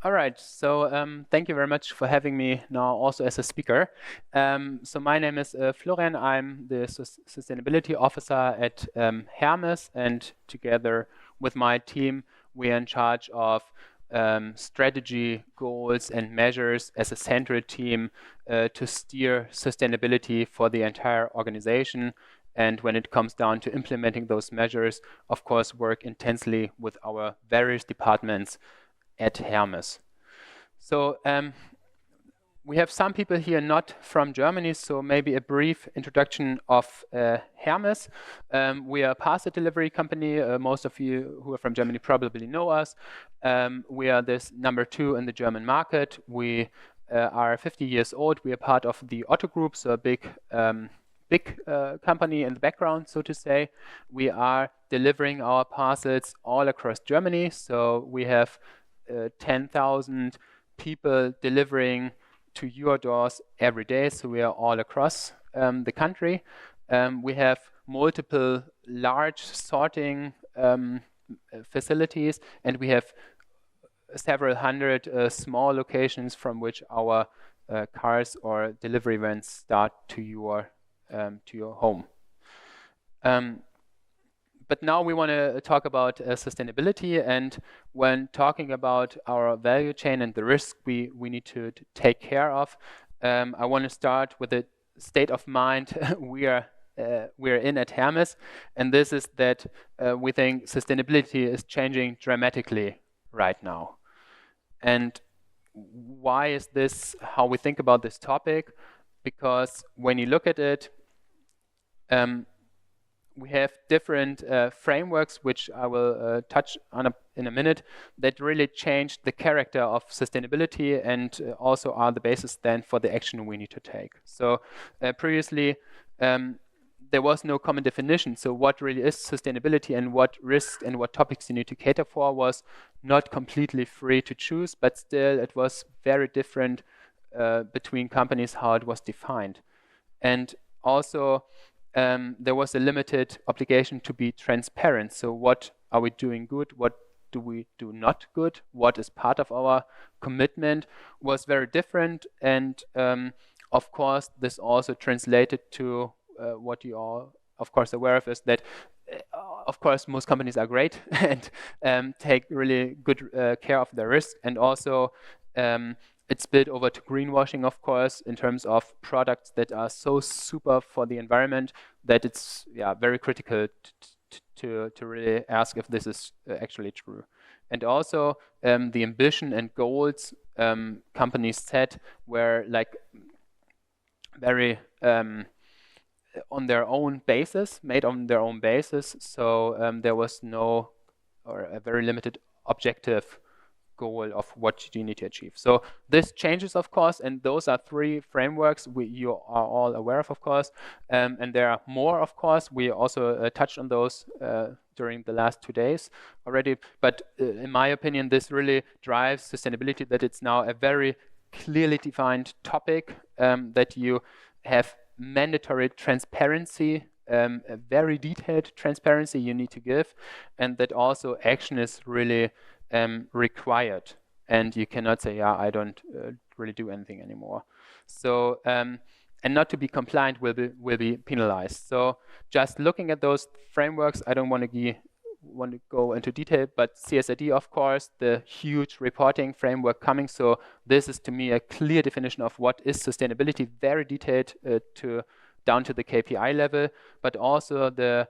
All right, so thank you very much for having me now also as a speaker. So my name is Florian. I'm the Sustainability Officer at Hermes, and together with my team, we are in charge of strategy, goals, and measures as a central team to steer sustainability for the entire organization. And when it comes down to implementing those measures, of course, work intensely with our various departments at Hermes. So we have some people here not from Germany, so maybe a brief introduction of Hermes. We are a parcel delivery company. Most of you who are from Germany probably know us. We are this number 2 in the German market. We are 50 years old. We are part of the Otto Group, so a big company in the background, so to say. We are delivering our parcels all across Germany. So we have 10,000 people delivering to your doors every day. So we are all across the country. We have multiple large sorting facilities, and we have several hundred small locations from which our cars or delivery vans start to your home. But now we want to talk about sustainability, and when talking about our value chain and the risk we need to take care of, I want to start with the state of mind we're in at Hermes, and this is that we think sustainability is changing dramatically right now. And why is this how we think about this topic? Because when you look at it, we have different frameworks, which I will touch on in a minute, that really changed the character of sustainability and also are the basis then for the action we need to take. So previously, there was no common definition. So what really is sustainability and what risks and what topics you need to cater for was not completely free to choose, but still it was very different between companies how it was defined. And also, there was a limited obligation to be transparent. So what are we doing good? What do we do not good? What is part of our commitment was very different. And of course, this also translated to what you are, of course, aware of is that, of course, most companies are great and take really good care of their risk. And also, it's spilled over to greenwashing, of course, in terms of products that are so super for the environment that it's very critical to really ask if this is actually true. And also, the ambition and goals companies set were like very on their own basis, made on their own basis. So there was no or a very limited objective goal of what you need to achieve. So this changes, of course, and those are 3 frameworks you are all aware of course, and there are more, of course. We also touched on those during the last 2 days already, but in my opinion, this really drives sustainability, that it's now a very clearly defined topic, that you have mandatory transparency, a very detailed transparency you need to give, and that also action is really required, and you cannot say, I don't really do anything anymore. So, and not to be compliant will be penalized. So, just looking at those frameworks, I don't want to go into detail, but CSRD, of course, the huge reporting framework coming. So, this is to me a clear definition of what is sustainability, very detailed down to the KPI level, but also the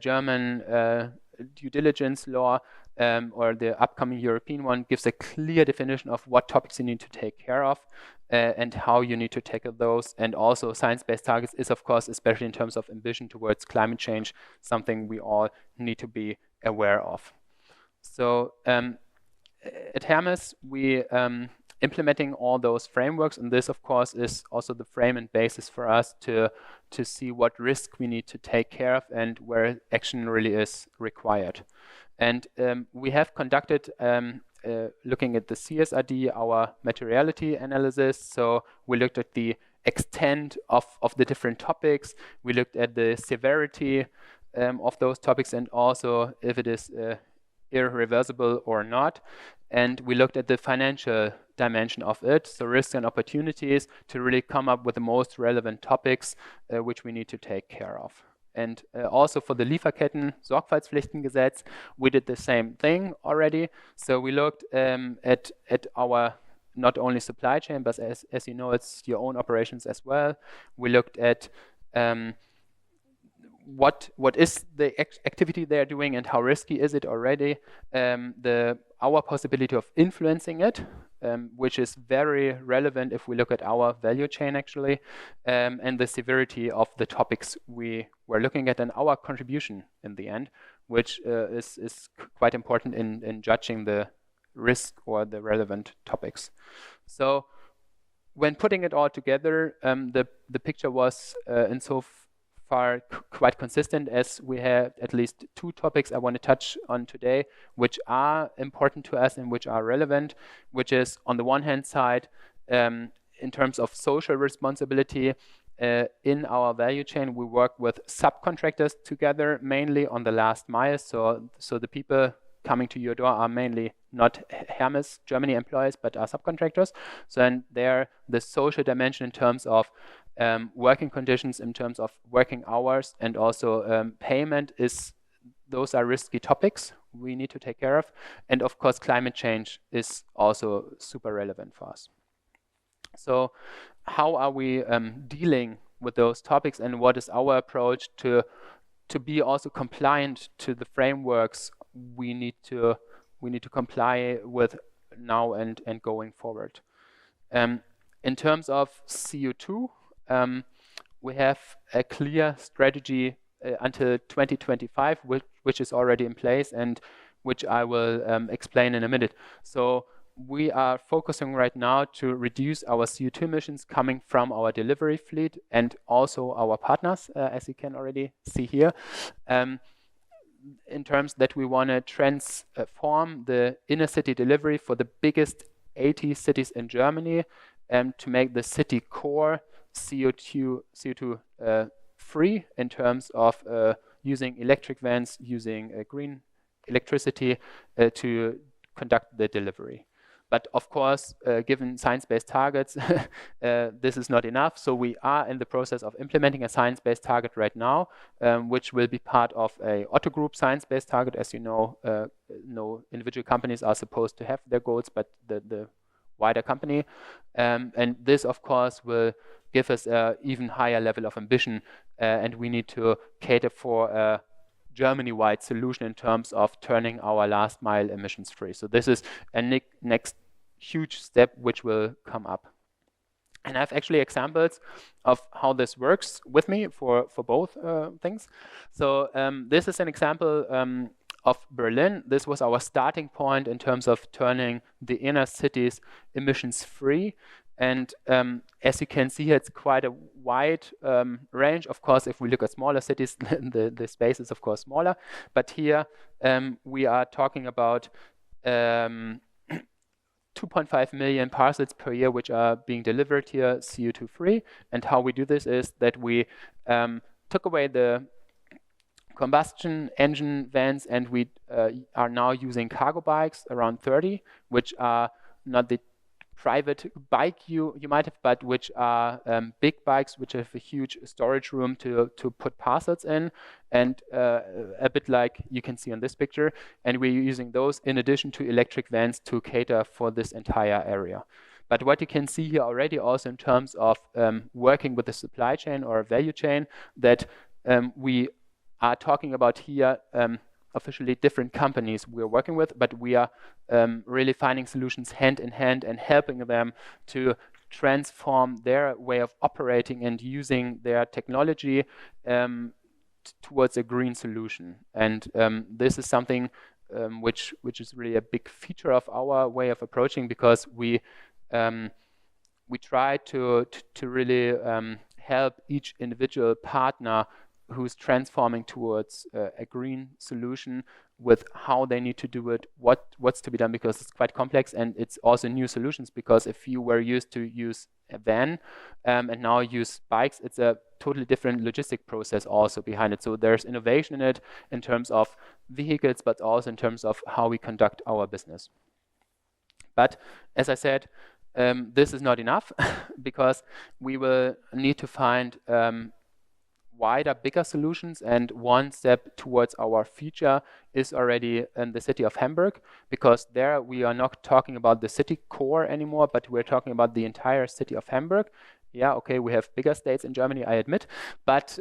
German due diligence law, or the upcoming European one, gives a clear definition of what topics you need to take care of and how you need to tackle those. And also science-based targets is, of course, especially in terms of ambition towards climate change, something we all need to be aware of. So at Hermes, we implementing all those frameworks, and this, of course, is also the frame and basis for us to see what risk we need to take care of and where action really is required. And we have conducted, looking at the CSRD, our materiality analysis. So we looked at the extent of the different topics. We looked at the severity of those topics, and also if it is irreversible or not. and we looked at the financial dimension of it, so risks and opportunities, to really come up with the most relevant topics which we need to take care of. And also for the Lieferketten-Sorgfaltspflichtengesetz, we did the same thing already. So we looked at our not only supply chain, but as you know, it's your own operations as well. We looked at what is the activity they're doing and how risky is it already, our possibility of influencing it, which is very relevant if we look at our value chain actually, and the severity of the topics we were looking at and our contribution in the end, which is quite important in judging the risk or the relevant topics. So when putting it all together, the picture was insofar quite consistent, as we have at least two topics I want to touch on today, which are important to us and which are relevant, which is on the one hand side, in terms of social responsibility, in our value chain, we work with subcontractors together, mainly on the last mile. So the people coming to your door are mainly not Hermes Germany employees, but are subcontractors. So and there, the social dimension in terms of working conditions, in terms of working hours, and also payment, those are risky topics we need to take care of. And of course, climate change is also super relevant for us. So how are we dealing with those topics, and what is our approach to be also compliant to the frameworks we need to comply with now and going forward? In terms of CO2, we have a clear strategy until 2025, which is already in place and which I will explain in a minute. So we are focusing right now to reduce our CO2 emissions coming from our delivery fleet and also our partners, as you can already see here, in terms that we want to transform the inner city delivery for the biggest 80 cities in Germany to make the city core CO2 free in terms of using electric vans, using green electricity to conduct the delivery. But of course, given science-based targets, this is not enough. So we are in the process of implementing a science-based target right now, which will be part of a Otto Group science-based target. As you know, no individual companies are supposed to have their goals, but the wider company. And this, of course, will give us an even higher level of ambition. And we need to cater for a Germany-wide solution in terms of turning our last mile emissions free. So this is a next huge step which will come up. And I have actually examples of how this works with me for both things. So this is an example of Berlin. This was our starting point in terms of turning the inner cities emissions free. And as you can see here, it's quite a wide range. Of course, if we look at smaller cities, the space is of course smaller. But here we are talking about 2.5 million parcels per year which are being delivered here CO2 free. And how we do this is that we took away the combustion engine vans, and we are now using cargo bikes, around 30, which are not the private bike you might have, but which are big bikes which have a huge storage room to put parcels in, and a bit like you can see on this picture. And we're using those in addition to electric vans to cater for this entire area. But what you can see here already also in terms of working with the supply chain or value chain, that we are talking about here officially different companies we're working with, but we are really finding solutions hand in hand and helping them to transform their way of operating and using their technology towards a green solution. And this is something which is really a big feature of our way of approaching, because we try to really help each individual partner who's transforming towards a green solution with how they need to do it, what's to be done, because it's quite complex, and it's also new solutions, because if you were used to use a van and now use bikes, it's a totally different logistic process also behind it. So there's innovation in it in terms of vehicles, but also in terms of how we conduct our business. But as I said, this is not enough because we will need to find wider, bigger solutions, and one step towards our future is already in the city of Hamburg, because there we are not talking about the city core anymore, but we're talking about the entire city of Hamburg. Yeah, okay, we have bigger states in Germany, I admit, but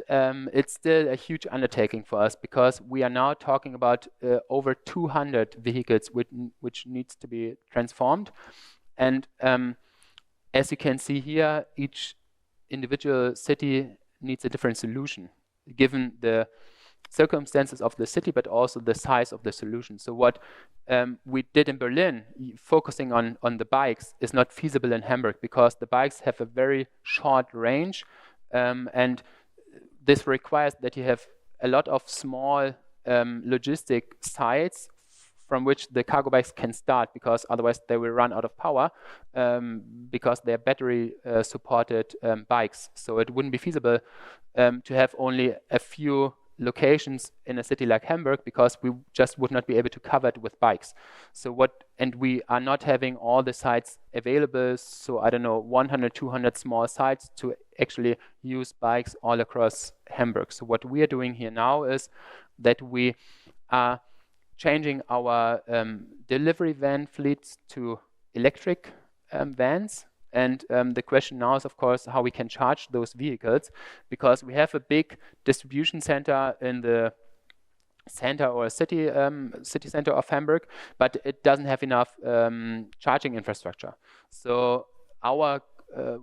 it's still a huge undertaking for us, because we are now talking about over 200 vehicles which needs to be transformed. And as you can see here, each individual city needs a different solution, given the circumstances of the city, but also the size of the solution. So what we did in Berlin, focusing on the bikes, is not feasible in Hamburg, because the bikes have a very short range, and this requires that you have a lot of small logistic sites from which the cargo bikes can start, because otherwise they will run out of power, because they're battery supported bikes. So it wouldn't be feasible to have only a few locations in a city like Hamburg, because we just would not be able to cover it with bikes. And we are not having all the sites available, so I don't know, 100, 200 small sites to actually use bikes all across Hamburg. So what we are doing here now is that we are changing our delivery van fleets to electric vans. And the question now is, of course, how we can charge those vehicles, because we have a big distribution center in the center or city center of Hamburg, but it doesn't have enough charging infrastructure. So our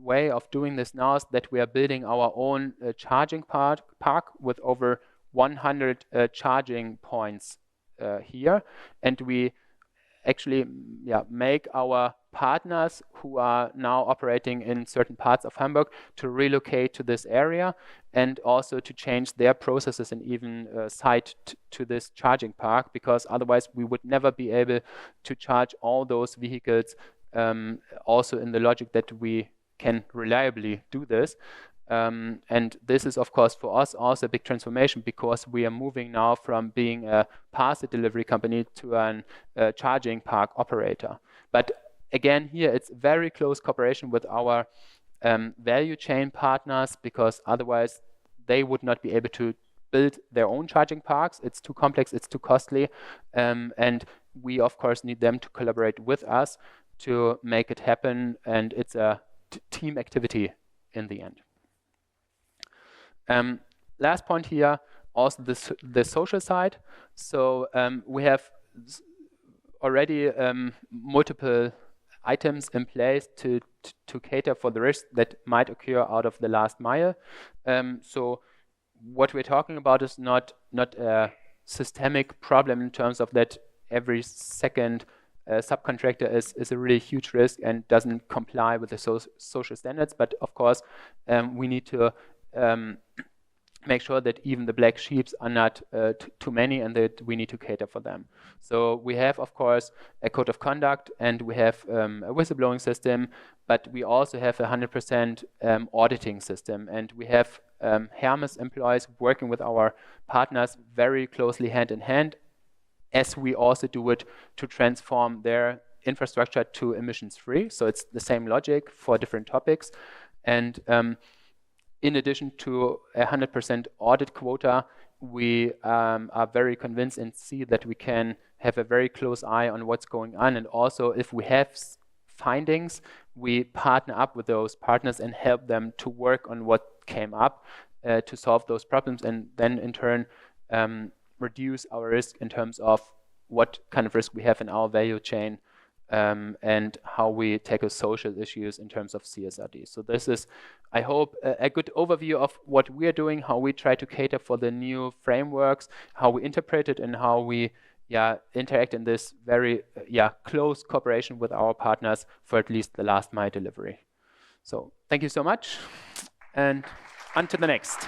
way of doing this now is that we are building our own charging park with over 100 charging points here, and we actually make our partners who are now operating in certain parts of Hamburg to relocate to this area, and also to change their processes and even site to this charging park, because otherwise we would never be able to charge all those vehicles also in the logic that we can reliably do this. And this is, of course, for us also a big transformation, because we are moving now from being a parcel delivery company to a charging park operator. But again, here it's very close cooperation with our value chain partners, because otherwise they would not be able to build their own charging parks. It's too complex, it's too costly, and we, of course, need them to collaborate with us to make it happen, and it's a team activity in the end. Last point here, also the social side. So we have already multiple items in place to cater for the risk that might occur out of the last mile. So what we're talking about is not a systemic problem in terms of that every second subcontractor is a really huge risk and doesn't comply with the social standards. But of course, we need to make sure that even the black sheep are not too many, and that we need to cater for them. So we have, of course, a code of conduct, and we have a whistleblowing system, but we also have a 100% auditing system, and we have Hermes employees working with our partners very closely hand in hand, as we also do it to transform their infrastructure to emissions free. So it's the same logic for different topics. And in addition to a 100% audit quota, we are very convinced and see that we can have a very close eye on what's going on. And also, if we have findings, we partner up with those partners and help them to work on what came up to solve those problems, and then in turn reduce our risk in terms of what kind of risk we have in our value chain, and how we tackle social issues in terms of CSRD. So this is, I hope, a good overview of what we are doing, how we try to cater for the new frameworks, how we interpret it, and how we interact in this very close cooperation with our partners for at least the last mile delivery. So thank you so much, and on to the next.